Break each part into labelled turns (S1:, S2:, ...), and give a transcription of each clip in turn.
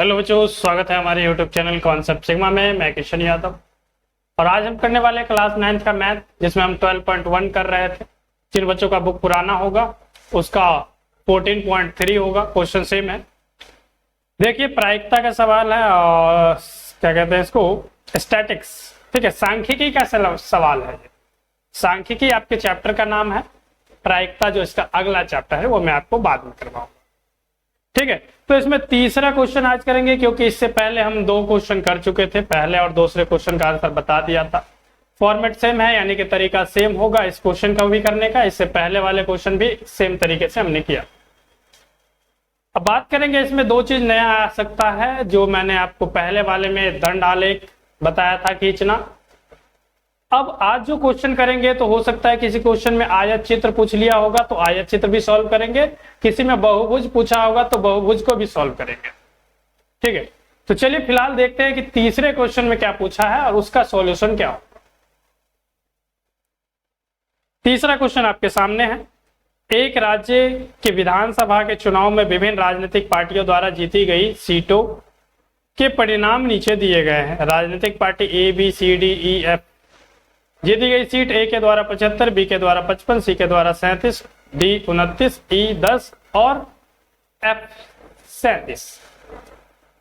S1: Hello बच्चों, स्वागत है हमारे यूट्यूब चैनल कॉन्सेप्ट सिग्मा में। मैं किशन यादव और आज हम करने वाले क्लास 9th का मैथ, जिसमें हम 12.1 कर रहे थे। जिन बच्चों का बुक पुराना होगा उसका 14.3 होगा। क्वेश्चन सेम है। देखिए, प्रायिकता का सवाल है और क्या कहते हैं इसको, स्टैटिक्स। ठीक है, सांख्यिकी का सवाल है। सांख्यिकी आपके चैप्टर का नाम है, प्रायिकता जो इसका अगला चैप्टर है वो मैं आपको बाद में करवाऊंगा। ठीक है, तो इसमें तीसरा क्वेश्चन आज करेंगे, क्योंकि इससे पहले हम 2 क्वेश्चन कर चुके थे। पहले और दूसरे क्वेश्चन का आंसर बता दिया था। फॉर्मेट सेम है, यानी कि तरीका सेम होगा इस क्वेश्चन का भी करने का। इससे पहले वाले क्वेश्चन भी सेम तरीके से हमने किया। अब बात करेंगे, इसमें 2 चीज नया आ सकता है। जो मैंने आपको पहले वाले में दंड आलेख बताया था खींचना, अब आज जो क्वेश्चन करेंगे तो हो सकता है किसी क्वेश्चन में आयत चित्र पूछ लिया होगा तो आयत चित्र भी सॉल्व करेंगे, किसी में बहुभुज पूछा होगा तो बहुभुज को भी सॉल्व करेंगे। ठीक है, तो चलिए फिलहाल देखते हैं कि तीसरे क्वेश्चन में क्या पूछा है और उसका सॉल्यूशन क्या होगा। तीसरा क्वेश्चन आपके सामने है। एक राज्य के विधानसभा के चुनाव में विभिन्न राजनीतिक पार्टियों द्वारा जीती गई सीटों के परिणाम नीचे दिए गए हैं। राजनीतिक पार्टी ए, बी, सी, डी, ई, एफ। जीती गई सीट ए के द्वारा 75, बी के द्वारा 55, सी के द्वारा 37, डी 29, ई 10 और एफ 37।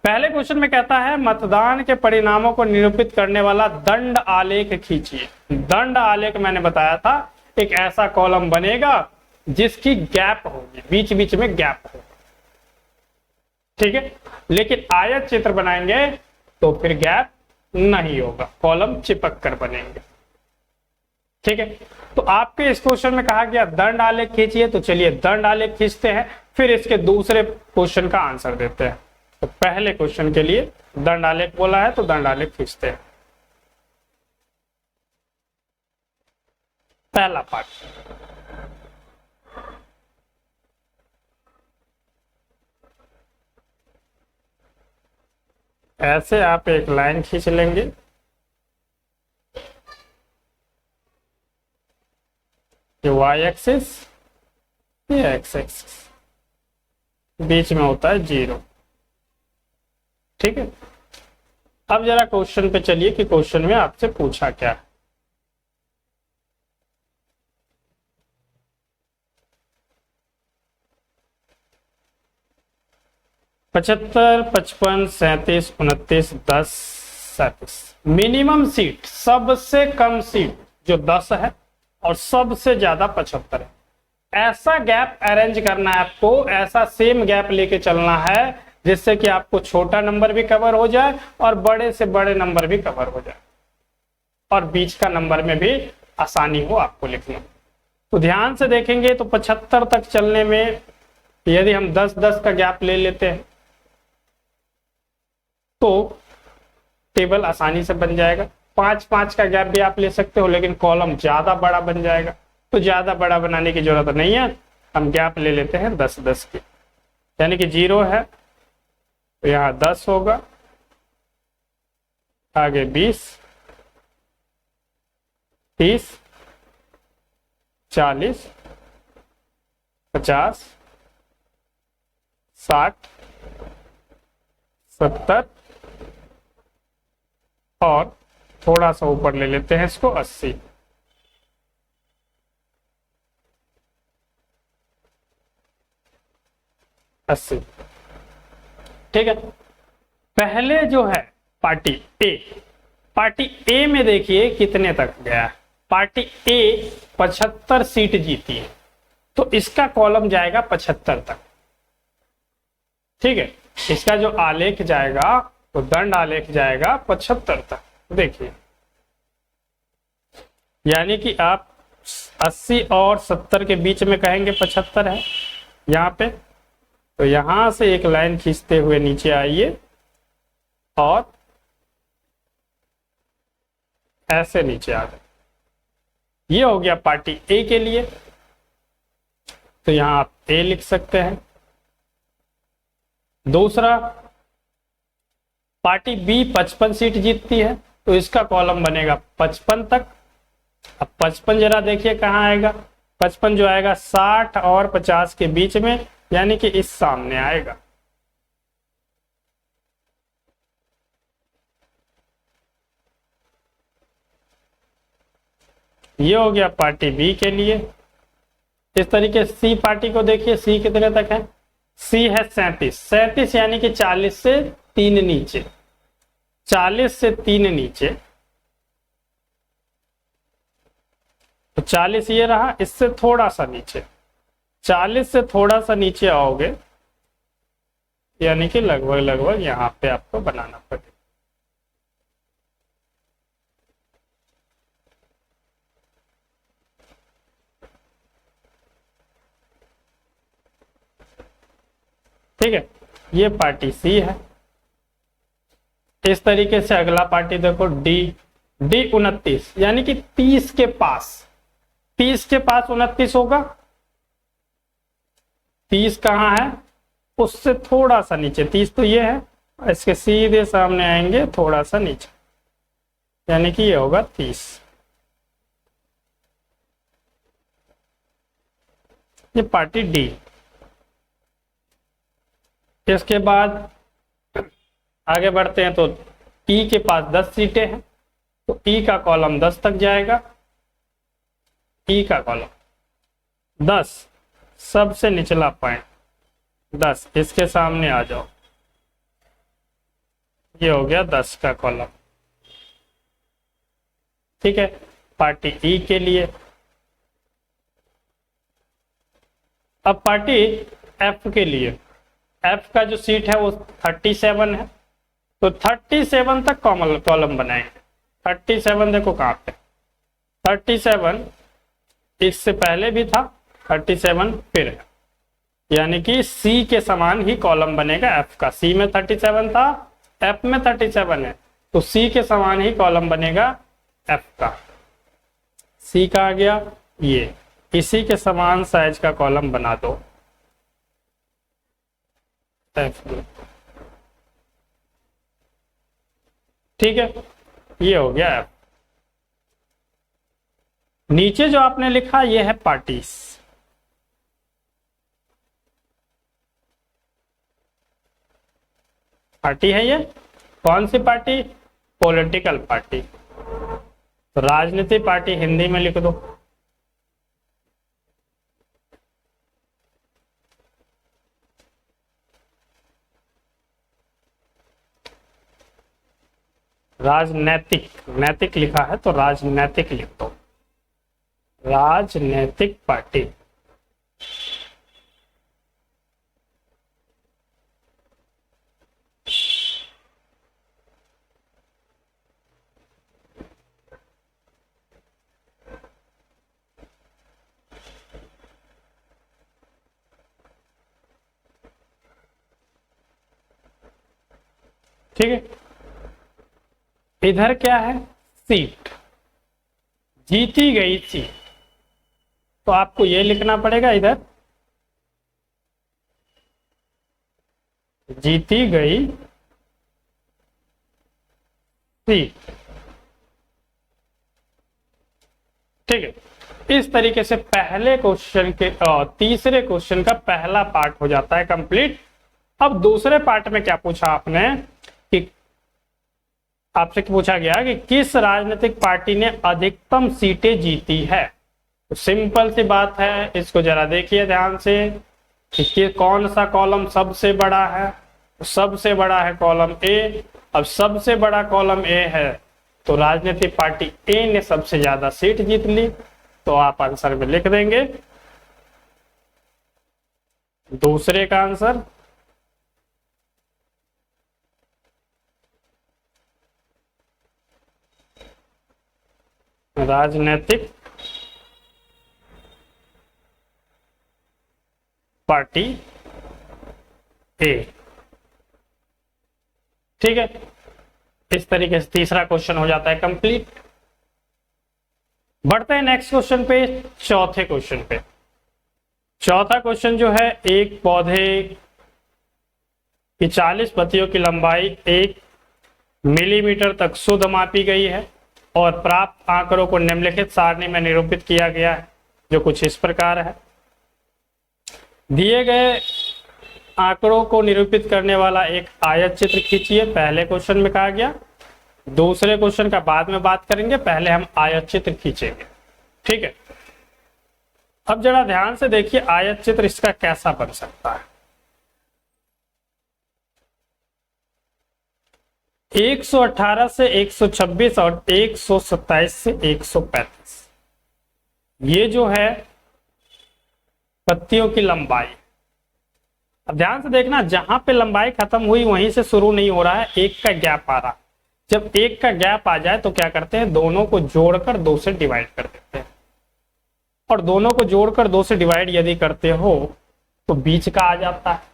S1: पहले क्वेश्चन में कहता है मतदान के परिणामों को निरूपित करने वाला दंड आलेख खींचिए। दंड आलेख मैंने बताया था, एक ऐसा कॉलम बनेगा जिसकी गैप होगी, बीच बीच में गैप होगा। ठीक है, लेकिन आयत चित्र बनाएंगे तो फिर गैप नहीं होगा, कॉलम चिपक कर बनेंगे। ठीक है, तो आपके इस क्वेश्चन में कहा गया दंड आलेख खींचिए, तो चलिए दंड आलेख खींचते हैं, फिर इसके दूसरे क्वेश्चन का आंसर देते हैं। तो पहले क्वेश्चन के लिए दंड आलेख बोला है तो दंड आलेख खींचते हैं। पहला पार्ट, ऐसे आप एक लाइन खींच लेंगे, ये वाई एक्सिस, ये एक्स एक्सिस, बीच में होता है 0। ठीक है, अब जरा क्वेश्चन पे चलिए कि क्वेश्चन में आपसे पूछा क्या है। पचहत्तर, 55, 37, 29, 10, 37। मिनिमम सीट, सबसे कम सीट जो 10 है और सबसे ज्यादा 75 है। ऐसा गैप अरेंज करना है आपको, ऐसा सेम गैप लेके चलना है जिससे कि आपको छोटा नंबर भी कवर हो जाए और बड़े से बड़े नंबर भी कवर हो जाए और बीच का नंबर में भी आसानी हो आपको लिखने। तो ध्यान से देखेंगे तो 75 तक चलने में यदि हम 10-10 का गैप ले लेते हैं तो टेबल आसानी से बन जाएगा। 5-5 का गैप भी आप ले सकते हो, लेकिन कॉलम ज्यादा बड़ा बन जाएगा, तो ज्यादा बड़ा बनाने की जरूरत नहीं है। हम गैप ले लेते हैं 10-10 की, यानी कि 0 है तो यहाँ 10 होगा, आगे 20, 30, 40, 50, 60, 70 और थोड़ा सा ऊपर ले लेते हैं इसको 80। ठीक है, पहले जो है पार्टी ए में देखिए कितने तक गया है। पार्टी ए 75 सीट जीती है तो इसका कॉलम जाएगा 75 तक। ठीक है, इसका जो आलेख जाएगा तो दंड आलेख जाएगा 75 तक। देखिए, यानी कि आप 80 और 70 के बीच में कहेंगे 75 है यहाँ पे, तो यहां से एक लाइन खींचते हुए नीचे आइए और ऐसे नीचे आ गए। ये हो गया पार्टी ए के लिए, तो यहां आप ए लिख सकते हैं। दूसरा, पार्टी बी 55 सीट जीतती है तो इसका कॉलम बनेगा 55 तक। अब 55 जरा देखिए कहाँ आएगा, 55 जो आएगा 60 और 50 के बीच में, यानी कि इस सामने आएगा। ये हो गया पार्टी बी के लिए। इस तरीके से सी पार्टी को देखिए, सी कितने तक है, सी है 37 यानी कि 40 से 3 नीचे, 40 से 3 नीचे, तो 40 ये रहा, इससे थोड़ा सा नीचे, 40 से थोड़ा सा नीचे आओगे यानी कि लगभग लगभग यहां पे आपको बनाना पड़ेगा। ठीक है, ये पार्टी सी है। इस तरीके से अगला पार्टी देखो डी, डी 29 यानी कि 30 के पास, 30 के पास 29 होगा, 30 कहाँ है, उससे थोड़ा सा नीचे, 30 तो ये है, इसके सीधे सामने आएंगे थोड़ा सा नीचे, यानी कि ये होगा 30। ये पार्टी डी। इसके बाद आगे बढ़ते हैं तो ई के पास 10 सीटें हैं, तो ई का कॉलम 10 तक जाएगा, ई का कॉलम 10, सबसे निचला पॉइंट 10, इसके सामने आ जाओ, ये हो गया 10 का कॉलम। ठीक है, पार्टी ई के लिए। अब पार्टी एफ के लिए, एफ का जो सीट है वो 37 है, तो 37 तक कॉलम बनाएंगे। 37 देखो कहां पे, 37 इससे पहले भी था, 37 फिर है, यानी कि सी के समान ही कॉलम बनेगा एफ का। सी में 37 था, एफ में 37 है, तो सी के समान ही कॉलम बनेगा एफ का। सी का आ गया ये, इसी के समान साइज का कॉलम बना दो एफ में। ठीक है, ये हो गया एफ। नीचे जो आपने लिखा ये है पार्टीज, पार्टी है ये, कौन सी पार्टी, पॉलिटिकल पार्टी, तो राजनीतिक पार्टी हिंदी में लिख दो। राजनैतिक, नैतिक लिखा है तो राजनैतिक लिख दो, राजनैतिक पार्टी। ठीक है, इधर क्या है, सीट, जीती गई सीट, तो आपको ये लिखना पड़ेगा इधर, जीती गई सीट। ठीक है, इस तरीके से पहले क्वेश्चन के तीसरे क्वेश्चन का पहला पार्ट हो जाता है कंप्लीट। अब दूसरे पार्ट में क्या पूछा आपने, कि आपसे पूछा गया कि किस राजनीतिक पार्टी ने अधिकतम सीटें जीती है। तो सिंपल सी बात है, इसको जरा देखिए ध्यान से कि कौन सा कॉलम सबसे बड़ा है, सबसे बड़ा है कॉलम ए। अब सबसे बड़ा कॉलम ए है तो राजनीतिक पार्टी ए ने सबसे ज्यादा सीट जीत ली, तो आप आंसर में लिख देंगे दूसरे का आंसर। राजनीतिक पार्टी ए। ठीक है, इस तरीके से तीसरा क्वेश्चन हो जाता है कंप्लीट। बढ़ते हैं नेक्स्ट क्वेश्चन पे, चौथे क्वेश्चन पे। चौथा क्वेश्चन जो है, एक पौधे की 40 पत्तियों की लंबाई 1 मिलीमीटर तक शुद्ध मापी गई है और प्राप्त आंकड़ों को निम्नलिखित सारणी में निरूपित किया गया है, जो कुछ इस प्रकार है। दिए गए आंकड़ों को निरूपित करने वाला एक आयत चित्र खींचिए, पहले क्वेश्चन में कहा गया। दूसरे क्वेश्चन का बाद में बात करेंगे, पहले हम आयत चित्र खींचेंगे। ठीक है। अब जरा ध्यान से देखिए आयत चित्र इसका कैसा बन सकता है। 118 से 126 और 127 से 135, ये जो है पत्तियों की लंबाई। अब ध्यान से देखना, जहां पे लंबाई खत्म हुई वहीं से शुरू नहीं हो रहा है, एक का गैप आ रहा। जब एक का गैप आ जाए तो क्या करते हैं, दोनों को जोड़कर 2 से डिवाइड कर देते हैं। और दोनों को जोड़कर 2 से डिवाइड यदि करते हो तो बीच का आ जाता है।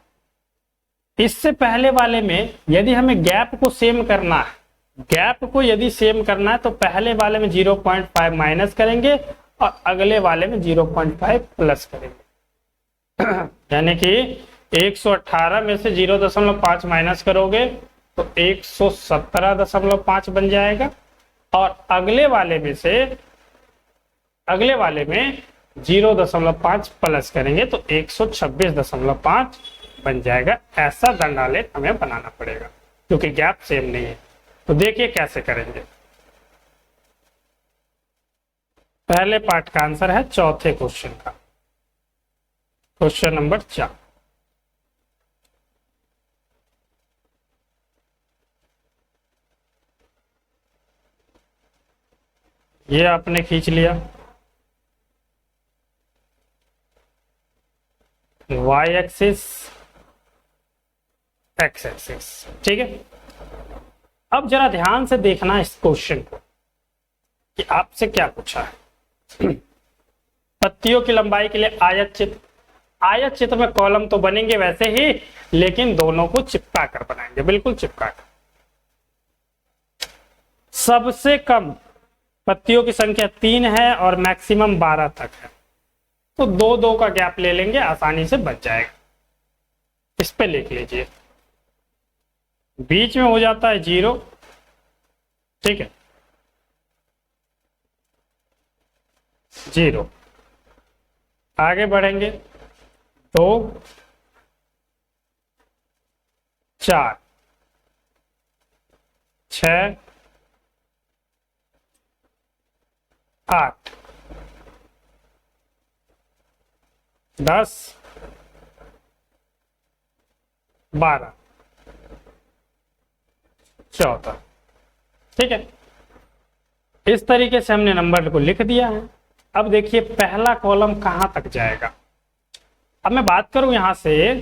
S1: इससे पहले वाले में यदि हमें गैप को सेम करना है, गैप को यदि सेम करना है तो पहले वाले में 0.5 माइनस करेंगे और अगले वाले में 0.5 प्लस करेंगे। यानी कि 118 में से 0.5 माइनस करोगे तो 117.5 बन जाएगा, और अगले वाले में 0.5 प्लस करेंगे तो 126.5 बन जाएगा। ऐसा दंडालेख हमें बनाना पड़ेगा क्योंकि गैप सेम नहीं है। तो देखिए कैसे करेंगे। पहले पार्ट का आंसर है चौथे क्वेश्चन का, क्वेश्चन नंबर 4। ये आपने खींच लिया y एक्सिस x एक्सिस, ठीक है। अब जरा ध्यान से देखना इस क्वेश्चन को कि आपसे क्या पूछा है। पत्तियों की लंबाई के लिए आयत चित्र। आयत चित्र में कॉलम तो बनेंगे वैसे ही, लेकिन दोनों को चिपका कर बनाएंगे, बिल्कुल चिपका कर। सबसे कम पत्तियों की संख्या 3 है और मैक्सिमम 12 तक है, तो 2-2 का गैप ले लेंगे, आसानी से बच जाएगा। इस पे लिख लीजिए, बीच में हो जाता है 0, ठीक है, 0। आगे बढ़ेंगे 2, 4, 6, 8, 10, 12, 14, ठीक है। इस तरीके से हमने नंबर को लिख दिया है। अब देखिए पहला कॉलम कहां तक जाएगा। अब मैं बात करूं यहां से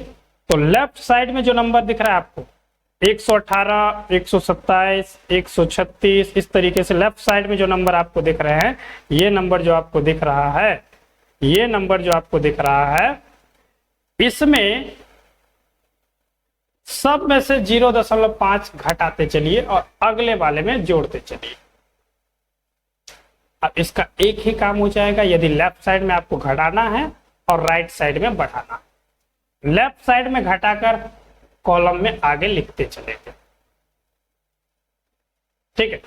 S1: तो लेफ्ट साइड में जो नंबर दिख रहा है आपको 118, 127, 136, इस तरीके से लेफ्ट साइड में जो नंबर आपको दिख रहे हैं, ये नंबर जो आपको दिख रहा है, ये नंबर जो आपको दिख रहा है, इसमें सब में से 0.5 घटाते चलिए और अगले वाले में जोड़ते चलिए। अब इसका एक ही काम हो जाएगा, यदि लेफ्ट साइड में आपको घटाना है और राइट साइड में बढ़ाना। लेफ्ट साइड में घटाकर कॉलम में आगे लिखते चलेंगे, ठीक है।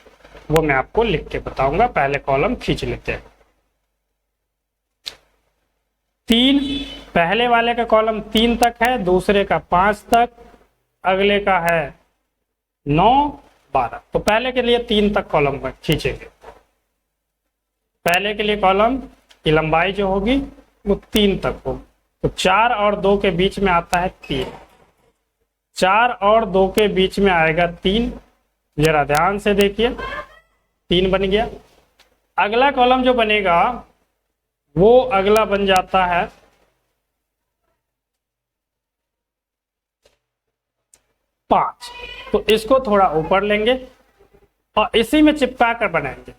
S1: वो मैं आपको लिख के बताऊंगा, पहले कॉलम खींच लेते हैं। 3, पहले वाले का कॉलम 3 तक है, दूसरे का 5 तक, अगले का है 9, 12। तो पहले के लिए 3 तक कॉलम खींचेंगे। पहले के लिए कॉलम की लंबाई जो होगी वो 3 तक होगी, तो 4 और 2 के बीच में आता है 3, 4 और 2 के बीच में आएगा 3। जरा ध्यान से देखिए, 3 बन गया। अगला कॉलम जो बनेगा वो अगला बन जाता है 5। तो इसको थोड़ा ऊपर लेंगे और इसी में चिपका कर बनाएंगे।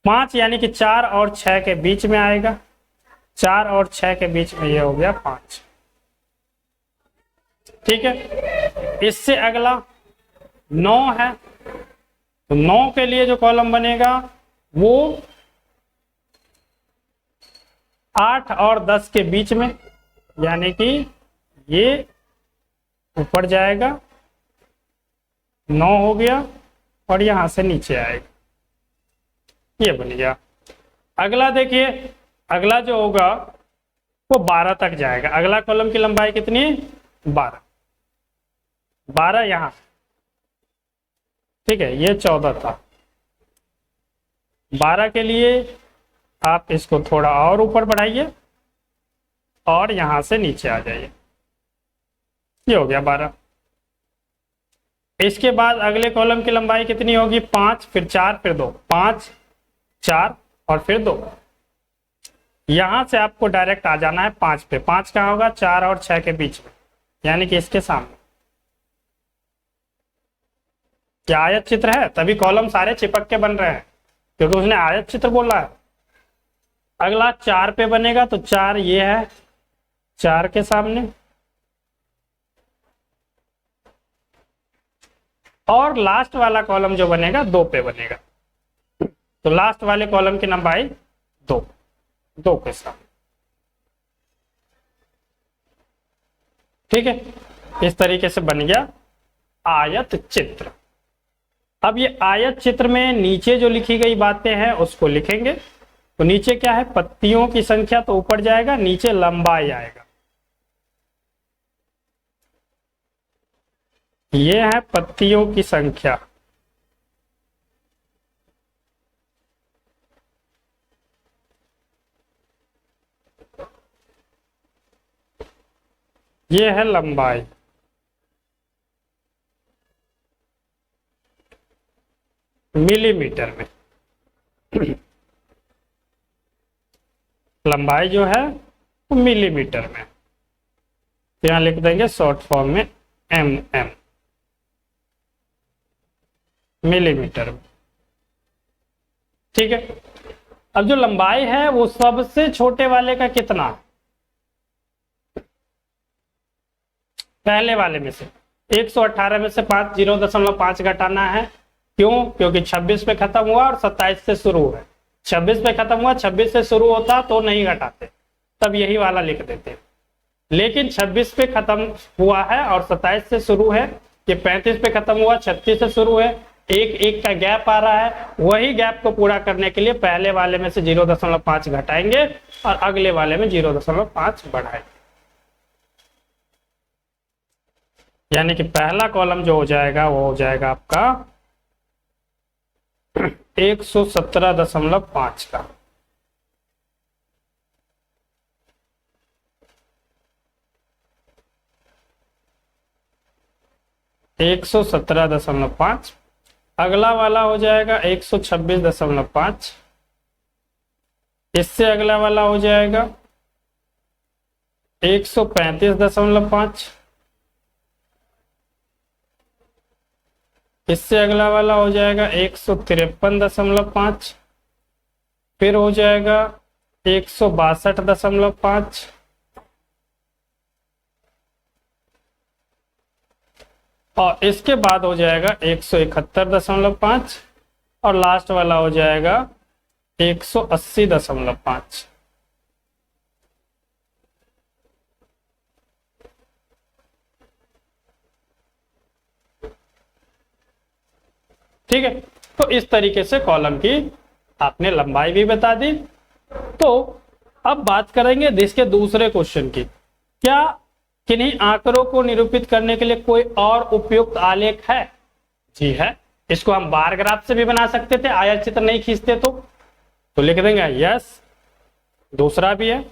S1: 5 यानी कि 4 और 6 के बीच में आएगा, 4 और 6 के बीच में ये हो गया 5, ठीक है। इससे अगला 9 है, तो 9 के लिए जो कॉलम बनेगा वो 8 और 10 के बीच में, यानी कि ये ऊपर जाएगा, 9 हो गया और यहां से नीचे आएगा, ये बन गया। अगला देखिए, अगला जो होगा वो 12 तक जाएगा। अगला कॉलम की लंबाई कितनी है? 12, 12 यहां, ठीक है। ये 14 था, 12 के लिए आप इसको थोड़ा और ऊपर बढ़ाइए और यहां से नीचे आ जाइए। ये हो गया 12। इसके बाद अगले कॉलम की लंबाई कितनी होगी? 5, फिर 4, फिर 2, 5, 4 और फिर 2। यहां से आपको डायरेक्ट आ जाना है 5 पे। 5 कहां होगा? 4 और 6 के बीच में, यानी कि इसके सामने। क्या आयत चित्र है? तभी कॉलम सारे चिपक के बन रहे हैं, क्योंकि उसने आयत चित्र बोला है। अगला 4 पे बनेगा, तो 4 ये है, 4 के सामने। और लास्ट वाला कॉलम जो बनेगा 2 पे बनेगा, तो लास्ट वाले कॉलम की लंबाई 2, 2 के सामने। ठीक है, इस तरीके से बन गया आयत चित्र। अब ये आयत चित्र में नीचे जो लिखी गई बातें हैं उसको लिखेंगे। तो नीचे क्या है? पत्तियों की संख्या, तो ऊपर जाएगा, नीचे लंबाई आएगा। ये है पत्तियों की संख्या, ये है लंबाई। मिलीमीटर में लंबाई जो है वो मिलीमीटर में, यहां लिख देंगे शॉर्ट फॉर्म में mm, मिलीमीटर में। ठीक है, अब जो लंबाई है वो सबसे छोटे वाले का कितना? पहले वाले में से 118 में से 5 0.5 घटाना है। क्यों? क्योंकि 26 पे खत्म हुआ और 27 से शुरू है। 26 पे खत्म हुआ, 26 से शुरू होता तो नहीं घटाते, तब यही वाला लिख देते। लेकिन 26 पे खत्म हुआ है और 27 से शुरू है। ये 35 पे खत्म हुआ, 36 से शुरू है, एक एक का गैप आ रहा है। वही गैप को पूरा करने के लिए पहले वाले में से 0.5 घटाएंगे और अगले वाले में 0.5 बढ़ाएंगे। यानी कि पहला कॉलम जो हो जाएगा वो हो जाएगा आपका 117.5 का। (117.5) अगला वाला हो जाएगा 126.5। इससे अगला वाला हो जाएगा 135.5। इससे अगला वाला हो जाएगा 153.5। फिर हो जाएगा 162.5। और इसके बाद हो जाएगा 171.5 और लास्ट वाला हो जाएगा 180.5। ठीक है, तो इस तरीके से कॉलम की आपने लंबाई भी बता दी। तो अब बात करेंगे इसके दूसरे क्वेश्चन की। क्या किन्हीं आंकड़ों को निरूपित करने के लिए कोई और उपयुक्त आलेख है? जी है। इसको हम बार ग्राफ से भी बना सकते थे, आयत चित्र नहीं खींचते तो लिख देंगे यस। दूसरा भी है,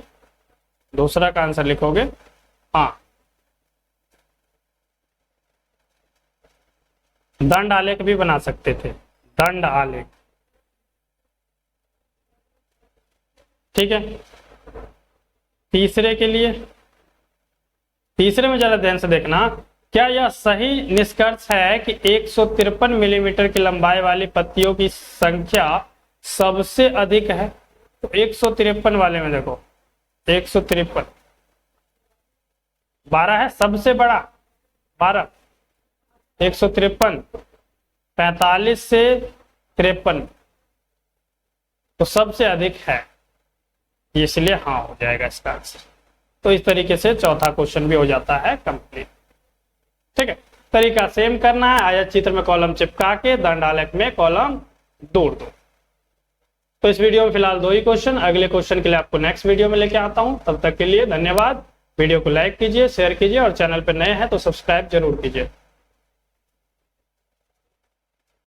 S1: दूसरा का आंसर लिखोगे हाँ। दंड आलेख भी बना सकते थे, दंड आलेख। ठीक है, तीसरे के लिए, तीसरे में जरा ध्यान से देखना। क्या यह सही निष्कर्ष है कि 153 मिलीमीटर की लंबाई वाली पत्तियों की संख्या सबसे अधिक है? तो 153 वाले में देखो, 153 12 है सबसे बड़ा, 12 153 45 से 53 तो सबसे अधिक है, इसलिए हाँ हो जाएगा इसका आंसर। तो इस तरीके से चौथा क्वेश्चन भी हो जाता है कंप्लीट। ठीक है, तरीका सेम करना है, आयत चित्र में कॉलम चिपका के दंड आलेख में कॉलम जोड़ दो। तो इस वीडियो में फिलहाल 2 ही क्वेश्चन, अगले क्वेश्चन के लिए आपको नेक्स्ट वीडियो में लेके आता हूं। तब तक के लिए धन्यवाद। वीडियो को लाइक कीजिए, शेयर कीजिए और चैनल पर नए हैं तो सब्सक्राइब जरूर कीजिए।